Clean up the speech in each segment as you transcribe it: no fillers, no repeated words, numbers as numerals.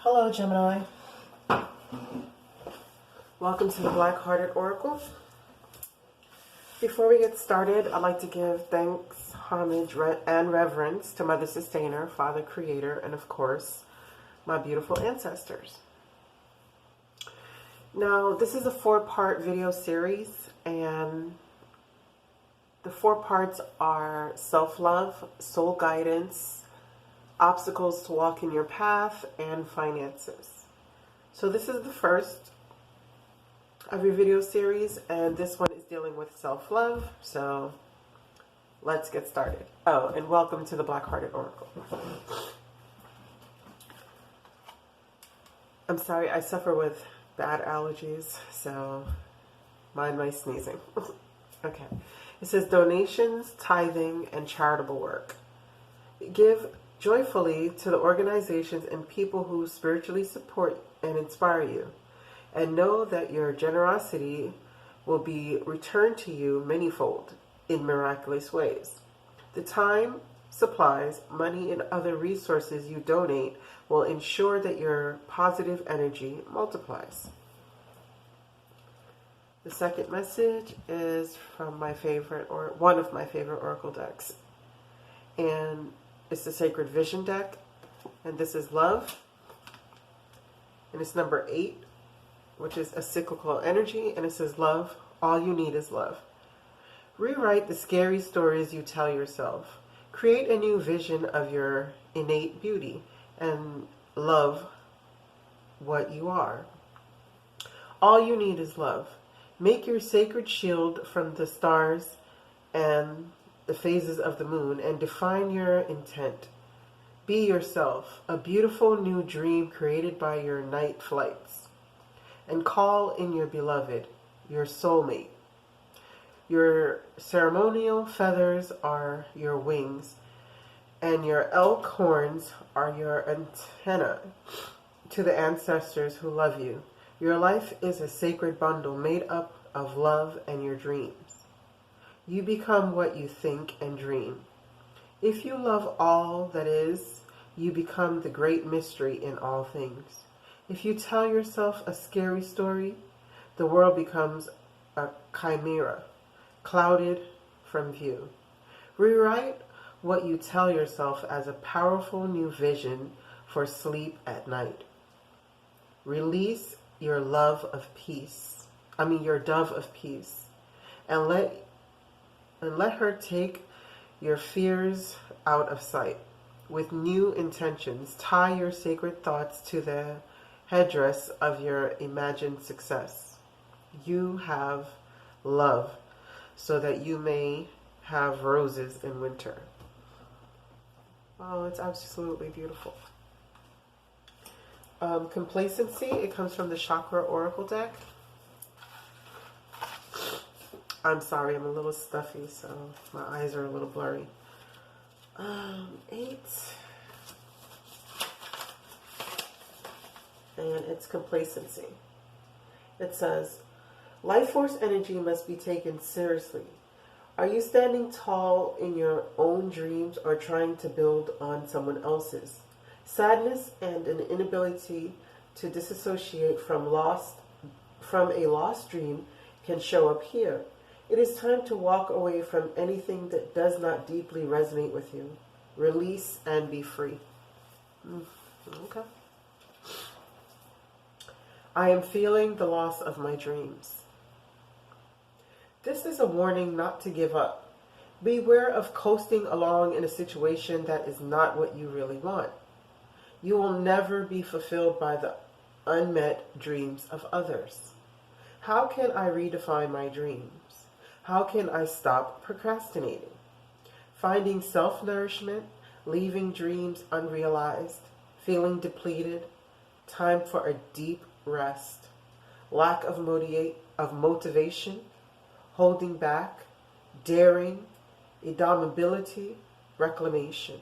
Hello, Gemini. Welcome to the Black-Hearted Oracle. Before we get started, I'd like to give thanks, homage, and reverence to Mother Sustainer, Father Creator, and of course, my beautiful ancestors. Now, this is a 4-part video series, and the 4 parts are self-love, soul guidance, obstacles to walk in your path, and finances. So this is the first of your video series, and this one is dealing with self-love. So let's get started. Oh, and welcome to the Black-Hearted Oracle. I'm sorry, I suffer with bad allergies, so mind my sneezing. Okay. It says donations, tithing, and charitable work. Give joyfully to the organizations and people who spiritually support and inspire you, and know that your generosity will be returned to you manyfold in miraculous ways. The time, supplies, money, and other resources you donate will ensure that your positive energy multiplies. The second message is from my favorite, or one of my favorite oracle decks, and it's the Sacred Vision deck, and this is love, and it's number 8, which is a cyclical energy, and it says love, all you need is love. Rewrite the scary stories you tell yourself. Create a new vision of your innate beauty and love what you are. All you need is love. Make your sacred shield from the stars and the phases of the moon, and define your intent. Be yourself, a beautiful new dream created by your night flights, and call in your beloved, your soulmate. Your ceremonial feathers are your wings, and your elk horns are your antenna to the ancestors who love you. Your life is a sacred bundle made up of love and your dreams. You become what you think and dream. If you love all that is, you become the great mystery in all things. If you tell yourself a scary story, the world becomes a chimera, clouded from view. Rewrite what you tell yourself as a powerful new vision for sleep at night. Release your love of peace. Your dove of peace, and let her take your fears out of sight. With new intentions, tie your sacred thoughts to the headdress of your imagined success. You have love, so that you may have roses in winter. Oh, it's absolutely beautiful. Complacency, it comes from the Chakra Oracle deck. I'm sorry, I'm a little stuffy, so my eyes are a little blurry. 8. And it's complacency. It says, life force energy must be taken seriously. Are you standing tall in your own dreams or trying to build on someone else's? Sadness and an inability to disassociate from a lost dream can show up here. It is time to walk away from anything that does not deeply resonate with you. Release and be free. Okay. I am feeling the loss of my dreams. This is a warning not to give up. Beware of coasting along in a situation that is not what you really want. You will never be fulfilled by the unmet dreams of others. How can I redefine my dreams? How can I stop procrastinating? Finding self-nourishment, leaving dreams unrealized, feeling depleted, time for a deep rest, lack of motivation, holding back, daring, indomitability, reclamation.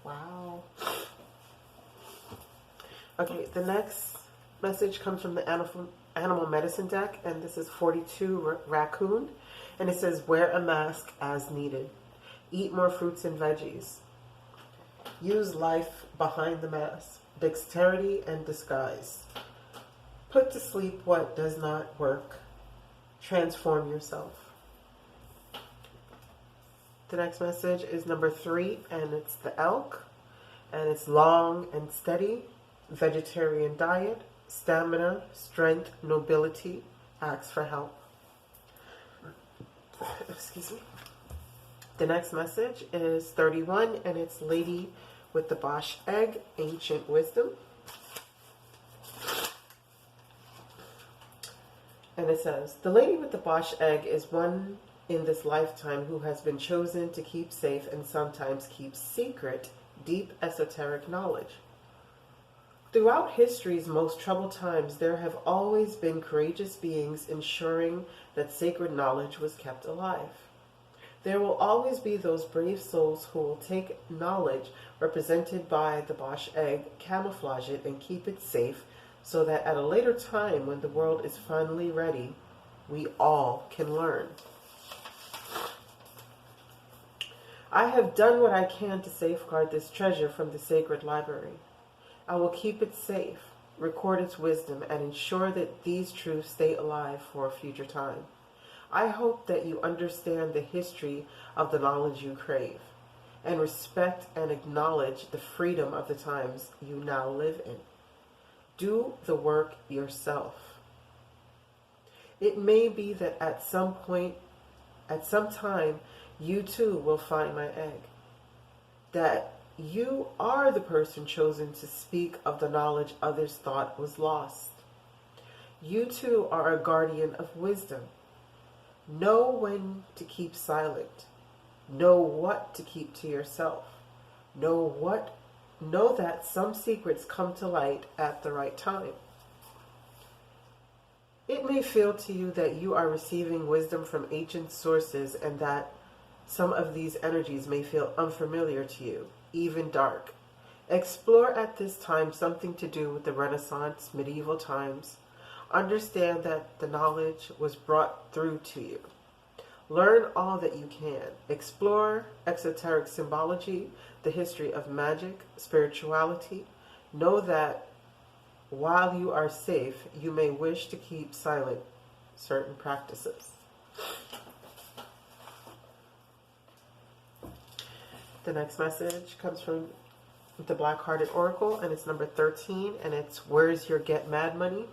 Wow. Okay, the next message comes from the Animal Medicine deck, and this is 42 Raccoon, and it says, wear a mask as needed. Eat more fruits and veggies. Use life behind the mask. Dexterity and disguise. Put to sleep what does not work. Transform yourself. The next message is number 3, and it's the elk. And it's long and steady. Vegetarian diet. Stamina, strength, nobility. Ask for help. Excuse me. The next message is 31, and it's Lady with the Bosch Egg, Ancient Wisdom. And it says, the lady with the Bosch egg is one in this lifetime who has been chosen to keep safe and sometimes keep secret deep esoteric knowledge. Throughout history's most troubled times, there have always been courageous beings ensuring that sacred knowledge was kept alive. There will always be those brave souls who will take knowledge represented by the Bosch egg, camouflage it, and keep it safe so that at a later time when the world is finally ready, we all can learn. I have done what I can to safeguard this treasure from the sacred library. I will keep it safe, record its wisdom, and ensure that these truths stay alive for a future time. I hope that you understand the history of the knowledge you crave, and respect and acknowledge the freedom of the times you now live in. Do the work yourself. It may be that at some point, at some time, you too will find my egg. That you are the person chosen to speak of the knowledge others thought was lost. You too are a guardian of wisdom. Know when to keep silent. Know what to keep to yourself. Know that some secrets come to light at the right time. It may feel to you that you are receiving wisdom from ancient sources and that some of these energies may feel unfamiliar to you, even dark. Explore at this time something to do with the Renaissance, medieval times. Understand that the knowledge was brought through to you. Learn all that you can. Explore esoteric symbology, the history of magic, spirituality. Know that while you are safe, you may wish to keep silent certain practices. The next message comes from the Black-Hearted Oracle, and it's number 13, and it's, where's your get mad money?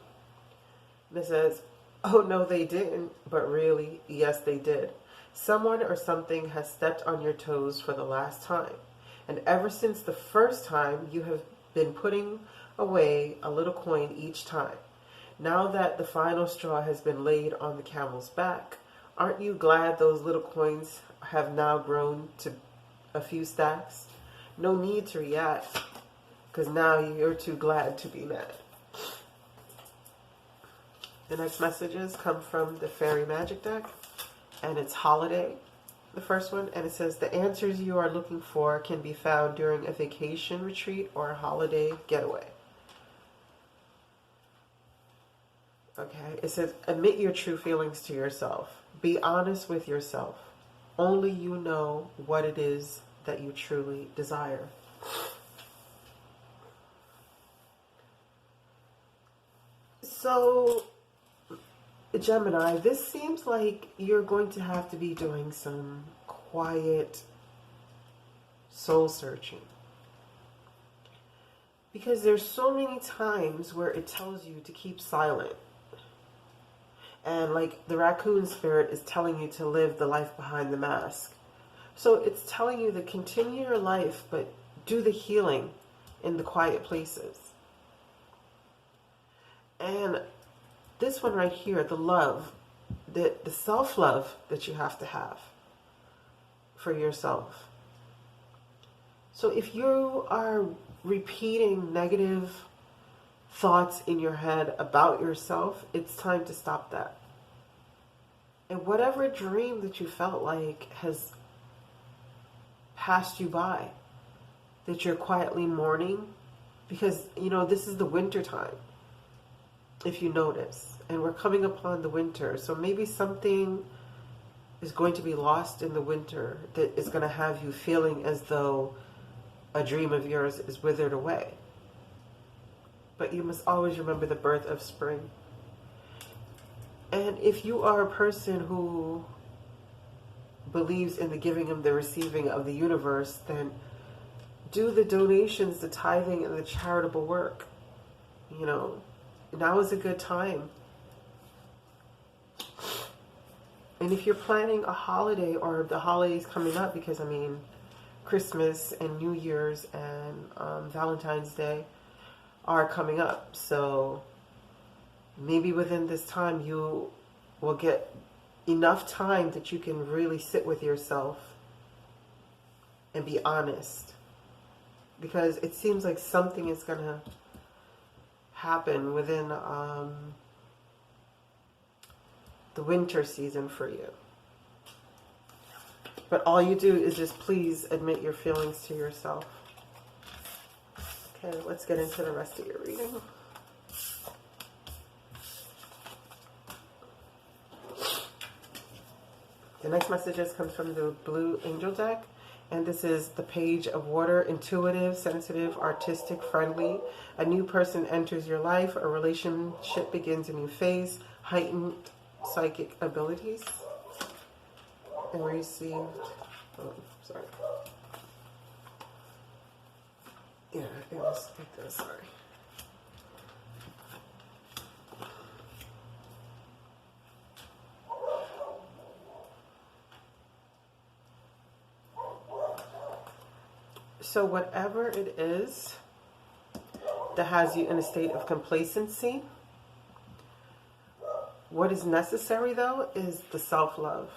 And it says, oh no they didn't, but really, yes they did. Someone or something has stepped on your toes for the last time. And ever since the first time, you have been putting away a little coin each time. Now that the final straw has been laid on the camel's back, aren't you glad those little coins have now grown to a few stacks? No need to react, because now you're too glad to be mad. The next messages come from the Fairy Magic deck, and it's Holiday, the first one, and it says, the answers you are looking for can be found during a vacation retreat or a holiday getaway. Okay, it says, admit your true feelings to yourself. Be honest with yourself. Only you know what it is that you truly desire. So, Gemini, this seems like you're going to have to be doing some quiet soul searching. Because there's so many times where it tells you to keep silent. And like the raccoon spirit is telling you to live the life behind the mask. So it's telling you to continue your life, but do the healing in the quiet places. And this one right here, the love, the self-love that you have to have for yourself. So if you are repeating negative thoughts in your head about yourself, it's time to stop that. And whatever dream that you felt like has passed you by, that you're quietly mourning, because, you know, this is the winter time, if you notice, and we're coming upon the winter. So maybe something is going to be lost in the winter that is going to have you feeling as though a dream of yours is withered away. But you must always remember the birth of spring. And if you are a person who believes in the giving and the receiving of the universe, then do the donations, the tithing, and the charitable work. You know, now is a good time. And if you're planning a holiday or the holidays coming up, because I mean, Christmas and New Year's and Valentine's Day are coming up. So maybe within this time you will get enough time that you can really sit with yourself and be honest. Because it seems like something is going to happen within the winter season for you. But all you do is just please admit your feelings to yourself. Okay, let's get into the rest of your reading. The next messages comes from the Blue Angel deck. And this is the Page of Water. Intuitive, sensitive, artistic, friendly. A new person enters your life. A relationship begins a new phase. Heightened psychic abilities. And received... Oh, sorry. Yeah, it was like this. Sorry. So whatever it is that has you in a state of complacency, what is necessary though is the self-love.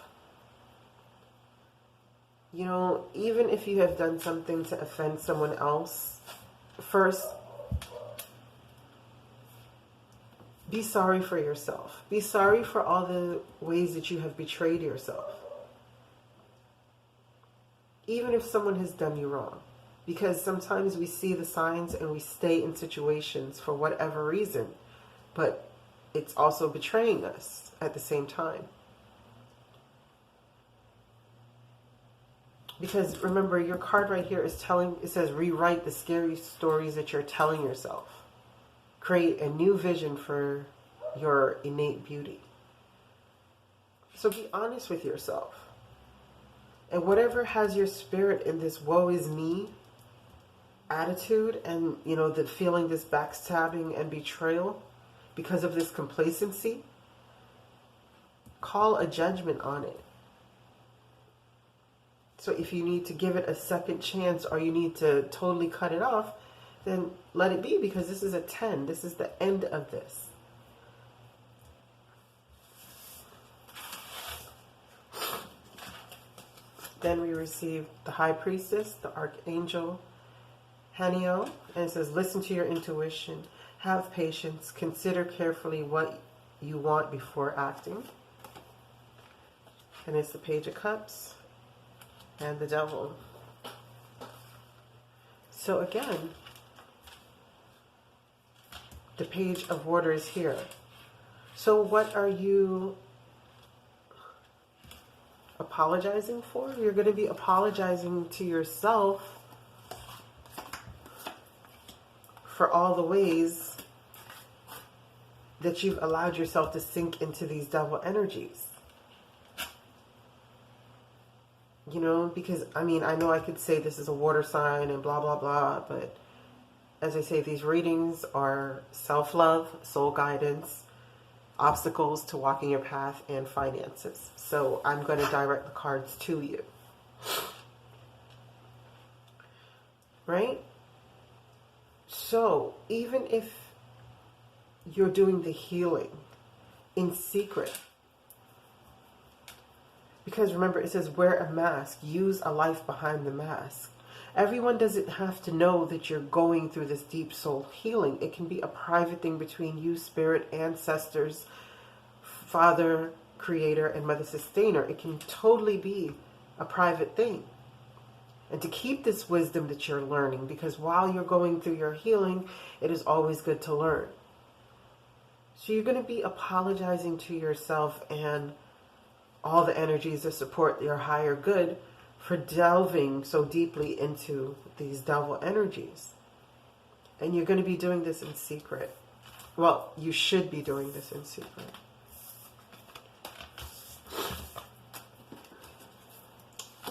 You know, even if you have done something to offend someone else, first, be sorry for yourself. Be sorry for all the ways that you have betrayed yourself. Even if someone has done you wrong. Because sometimes we see the signs and we stay in situations for whatever reason. But it's also betraying us at the same time. Because remember, your card right here is telling, it says rewrite the scary stories that you're telling yourself. Create a new vision for your innate beauty. So be honest with yourself. And whatever has your spirit in this woe is me attitude and, you know, the feeling this backstabbing and betrayal because of this complacency, call a judgment on it. So if you need to give it a second chance or you need to totally cut it off, then let it be, because this is a 10. This is the end of this. Then we received the High Priestess, the Archangel Haniel, and it says, listen to your intuition, have patience, consider carefully what you want before acting. And it's the Page of Cups and the Devil. So again, the Page of Water is here. So what are you apologizing for? You're going to be apologizing to yourself for all the ways that you've allowed yourself to sink into these devil energies. You know, because, I mean, I know I could say this is a water sign and blah, blah, blah, but as I say, these readings are self-love, soul guidance, obstacles to walking your path, and finances. So I'm going to direct the cards to you. Right? So even if you're doing the healing in secret, because remember it says wear a mask, use a life behind the mask. Everyone doesn't have to know that you're going through this deep soul healing. It can be a private thing between you, spirit, ancestors, Father, Creator, and Mother Sustainer. It can totally be a private thing. And to keep this wisdom that you're learning, because while you're going through your healing, it is always good to learn. So you're going to be apologizing to yourself and all the energies that support your higher good for delving so deeply into these devil energies. And you're going to be doing this in secret. Well, you should be doing this in secret.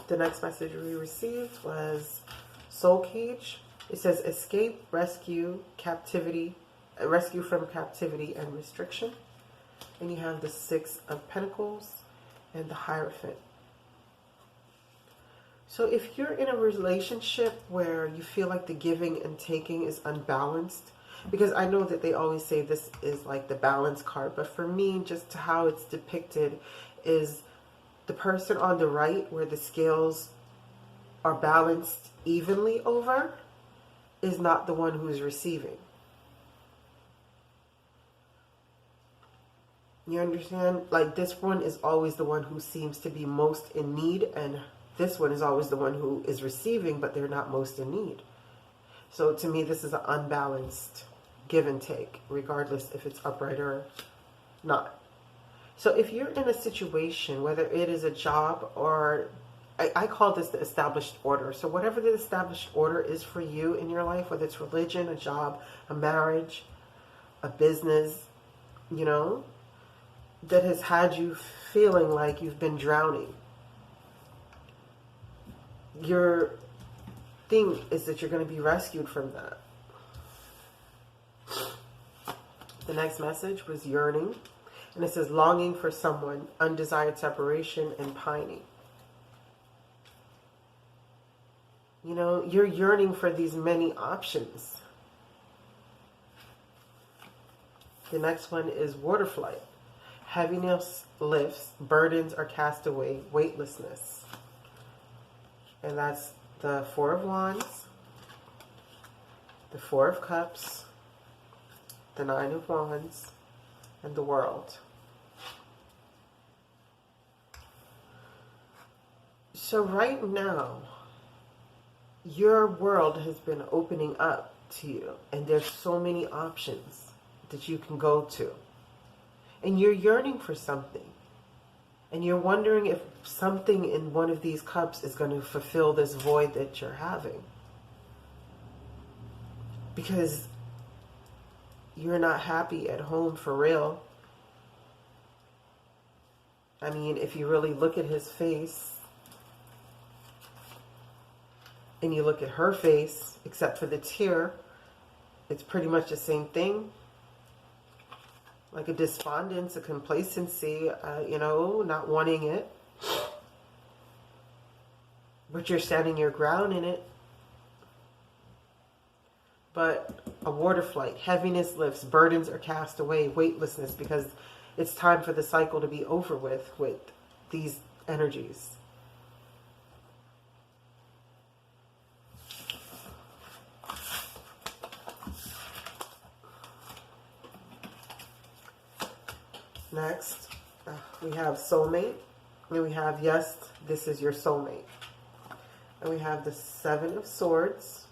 The next message we received was Soul Cage. It says escape, rescue, captivity, rescue from captivity and restriction. And you have the Six of Pentacles and the Hierophant. So if you're in a relationship where you feel like the giving and taking is unbalanced, because I know that they always say this is like the balance card, but for me, just how it's depicted is the person on the right, where the scales are balanced evenly over, is not the one who's receiving. You understand? Like, this one is always the one who seems to be most in need, and this one is always the one who is receiving, but they're not most in need. So to me, this is an unbalanced give and take, regardless if it's upright or not. So if you're in a situation, whether it is a job or, I call this the established order. So whatever the established order is for you in your life, whether it's religion, a job, a marriage, a business, you know, that has had you feeling like you've been drowning. Your thing is that you're going to be rescued from that. The next message was yearning. And it says longing for someone, undesired separation, and pining. You know, you're yearning for these many options. The next one is water flight. Heaviness lifts, burdens are cast away, weightlessness. And that's the Four of Wands, the Four of Cups, the Nine of Wands, and the World. So right now, your world has been opening up to you, and there's so many options that you can go to. And you're yearning for something. And you're wondering if something in one of these cups is going to fulfill this void that you're having. Because you're not happy at home for real. I mean, if you really look at his face, and you look at her face, except for the tear, it's pretty much the same thing. Like a despondence, a complacency, you know, not wanting it. But you're standing your ground in it. But a water flight, heaviness lifts, burdens are cast away, weightlessness, because it's time for the cycle to be over with these energies. Next, we have soulmate, and we have, yes, this is your soulmate. And we have the Seven of Swords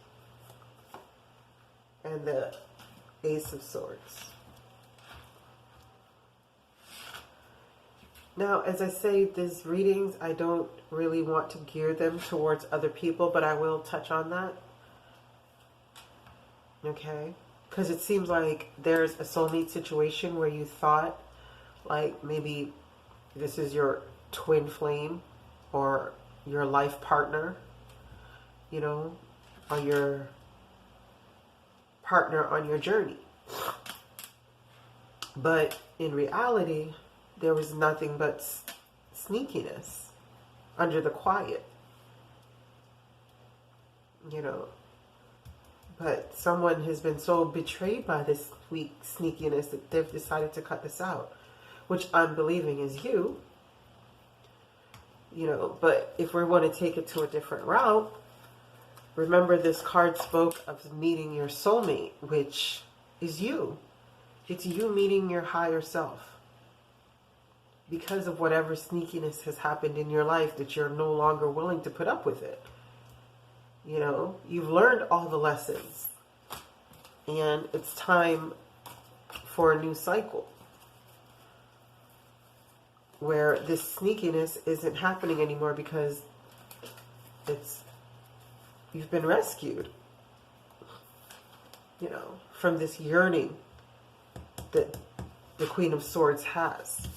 and the Ace of Swords. Now, as I say, these readings, I don't really want to gear them towards other people, but I will touch on that. Okay? Because it seems like there's a soulmate situation where you thought, like, maybe this is your twin flame or your life partner, you know, or your partner on your journey. But in reality, there was nothing but sneakiness under the quiet, you know. But someone has been so betrayed by this weak sneakiness that they've decided to cut this out, which I'm believing is you, you know. But if we want to take it to a different route, remember this card spoke of meeting your soulmate, which is you. It's you meeting your higher self. Because of whatever sneakiness has happened in your life that you're no longer willing to put up with it. You know, you've learned all the lessons. And it's time for a new cycle, where this sneakiness isn't happening anymore, because you've been rescued, you know, from this yearning that the Queen of Swords has.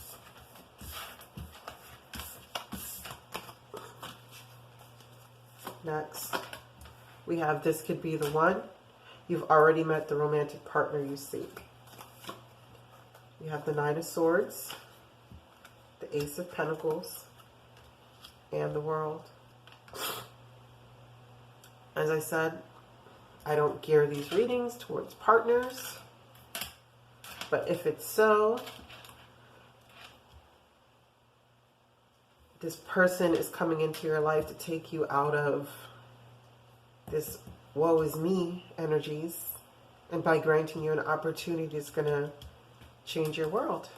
Next, we have this could be the one. You've already met the romantic partner you seek. You have the Nine of Swords, the Ace of Pentacles, and the World. As I said, I don't gear these readings towards partners, but if it's so, this person is coming into your life to take you out of this woe is me energies, and by granting you an opportunity, it's going to change your world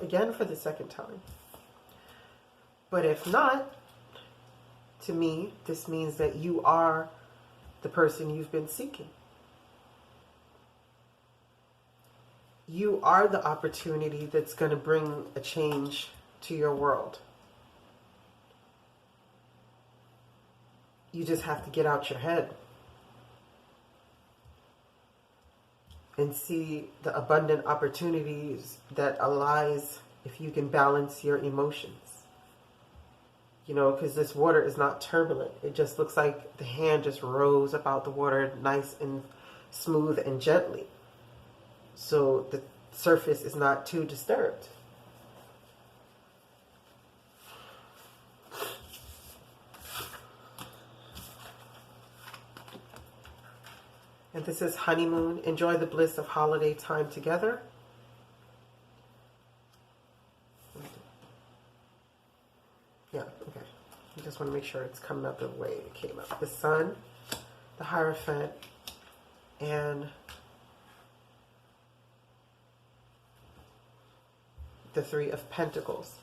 again for the second time. But if not, to me, this means that you are the person you've been seeking. You are the opportunity that's going to bring a change to your world. You just have to get out your head and see the abundant opportunities that arise if you can balance your emotions. You know, because this water is not turbulent. It just looks like the hand just rose up out the water nice and smooth and gently. So the surface is not too disturbed. And this is honeymoon. Enjoy the bliss of holiday time together. Yeah, okay. I just want to make sure it's coming up the way it came up. The Sun, the Hierophant, and the Three of Pentacles.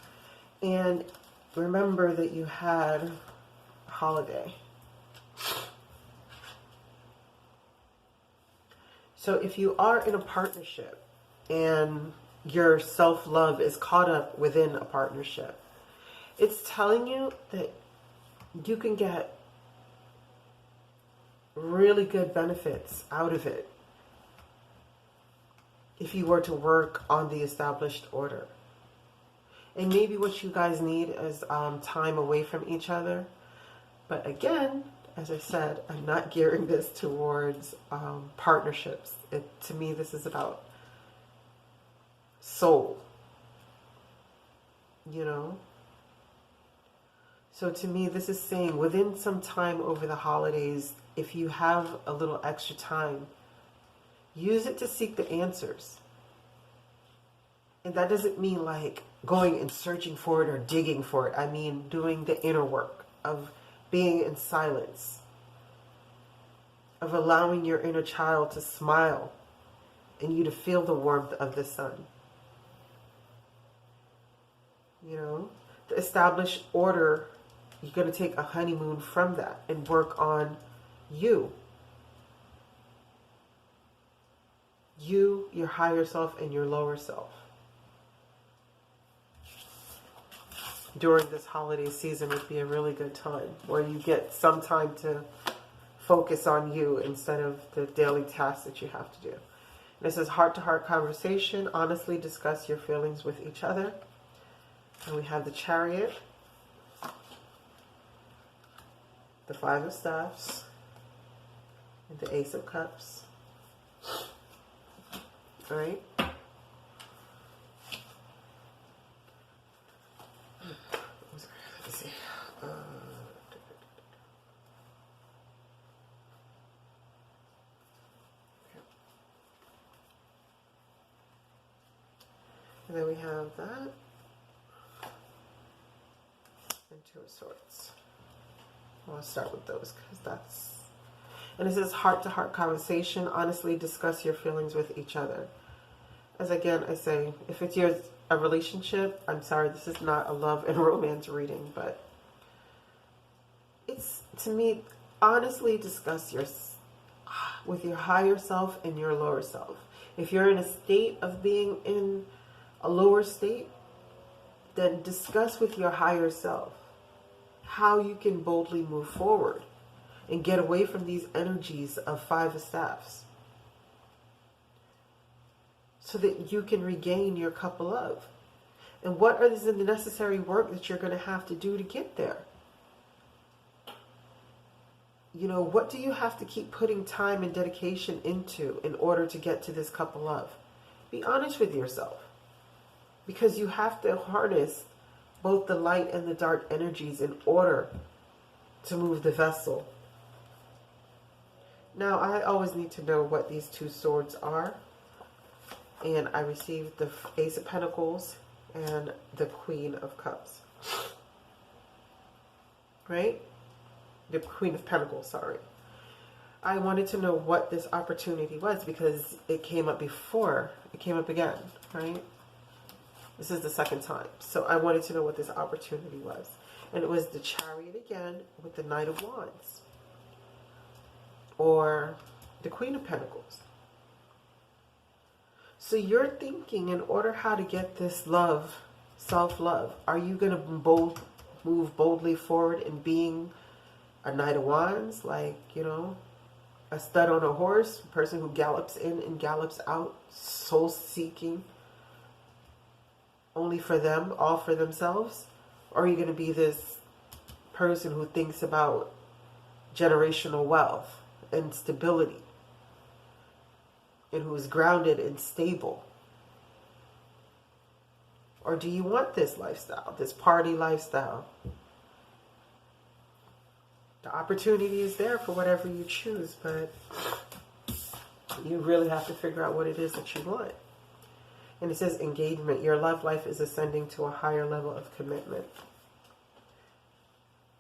And remember that you had a holiday. So if you are in a partnership and your self-love is caught up within a partnership, it's telling you that you can get really good benefits out of it if you were to work on the established order. And maybe what you guys need is time away from each other. But again, as I said, I'm not gearing this towards partnerships. To me, this is about soul, you know? So to me, this is saying within some time over the holidays, if you have a little extra time, use it to seek the answers. And that doesn't mean like going and searching for it or digging for it. I mean doing the inner work of being in silence, of allowing your inner child to smile and you to feel the warmth of the sun. You know, the established order, you're going to take a honeymoon from that and work on you. You, your higher self, and your lower self. During this holiday season would be a really good time where you get some time to focus on you instead of the daily tasks that you have to do. This is heart-to-heart conversation. Honestly discuss your feelings with each other. And we have the Chariot, the Five of Staffs, and the Ace of Cups. All right. Let's see. And then we have that. And Two of Swords. I'll start with those because that's... And it says heart-to-heart conversation. Honestly discuss your feelings with each other. As again, I say, if it's a relationship, I'm sorry, this is not a love and romance reading, but it's, to me, honestly discuss with your higher self and your lower self. If you're in a state of being in a lower state, then discuss with your higher self how you can boldly move forward and get away from these energies of Five of Staffs, so that you can regain your cup of love. And what is the necessary work that you're going to have to do to get there? You know, what do you have to keep putting time and dedication into in order to get to this cup of love? Be honest with yourself. Because you have to harness both the light and the dark energies in order to move the vessel. Now, I always need to know what these two swords are. And I received the Ace of Pentacles and the Queen of Cups. Right? The Queen of Pentacles, sorry. I wanted to know what this opportunity was because it came up before. It came up again, right? This is the second time. So I wanted to know what this opportunity was. And it was the Chariot again with the Knight of Wands. Or the Queen of Pentacles. So you're thinking, in order how to get this love, self-love, are you going to move boldly forward in being a Knight of Wands, like, you know, a stud on a horse, a person who gallops in and gallops out, soul-seeking, only for them, all for themselves? Or are you going to be this person who thinks about generational wealth and stability, and who is grounded and stable? Or do you want this lifestyle, this party lifestyle? The opportunity is there for whatever you choose, but you really have to figure out what it is that you want. And it says engagement. Your love life is ascending to a higher level of commitment.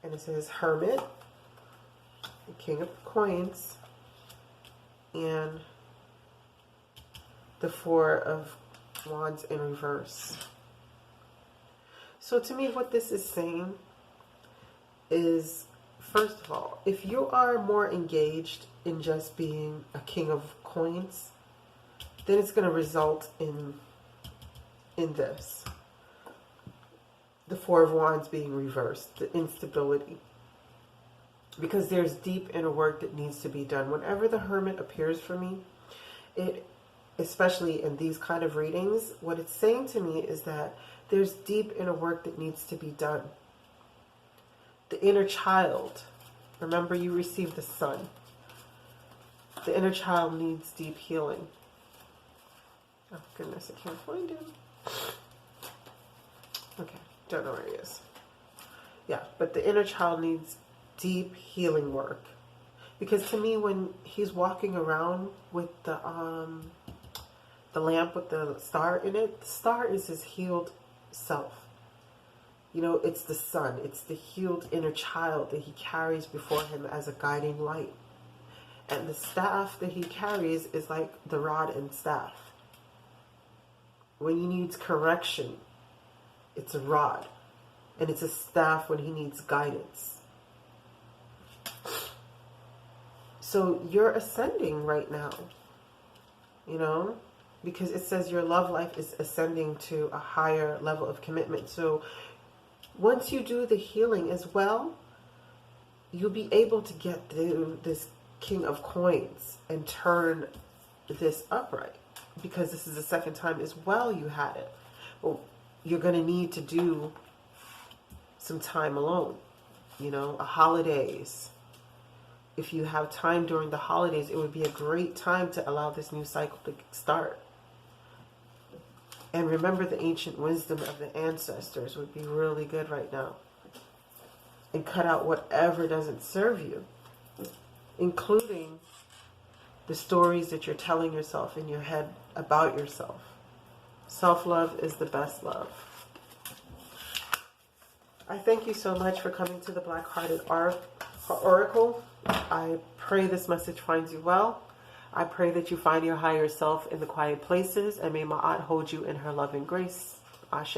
And it says Hermit, the King of Coins, and the Four of Wands in reverse. So to me, what this is saying is, first of all, if you are more engaged in just being a King of Coins, then it's going to result in this. The Four of Wands being reversed, the instability. Because there's deep inner work that needs to be done. Whenever the Hermit appears for me, especially in these kind of readings, what it's saying to me is that there's deep inner work that needs to be done. The inner child. Remember, you received the Sun. The inner child needs deep healing. Oh, goodness, I can't find him. Okay, don't know where he is. Yeah, but the inner child needs deep healing work. Because to me, when he's walking around with the lamp with the star in it, the star is his healed self. You know, it's the sun. It's the healed inner child that he carries before him as a guiding light. And the staff that he carries is like the rod and staff. When he needs correction, it's a rod. And it's a staff when he needs guidance. So you're ascending right now, you know, because it says your love life is ascending to a higher level of commitment. So once you do the healing as well, you'll be able to get to this King of Coins and turn this upright, because this is the second time as well you had it. Well, you're going to need to do some time alone, you know, holidays. If you have time during the holidays, it would be a great time to allow this new cycle to start. And remember, the ancient wisdom of the ancestors would be really good right now. And cut out whatever doesn't serve you, including the stories that you're telling yourself in your head about yourself. Self-love is the best love. I thank you so much for coming to the Black-Hearted Oracle. I pray this message finds you well. I pray that you find your higher self in the quiet places, and may Ma'at hold you in her loving grace. Ashe.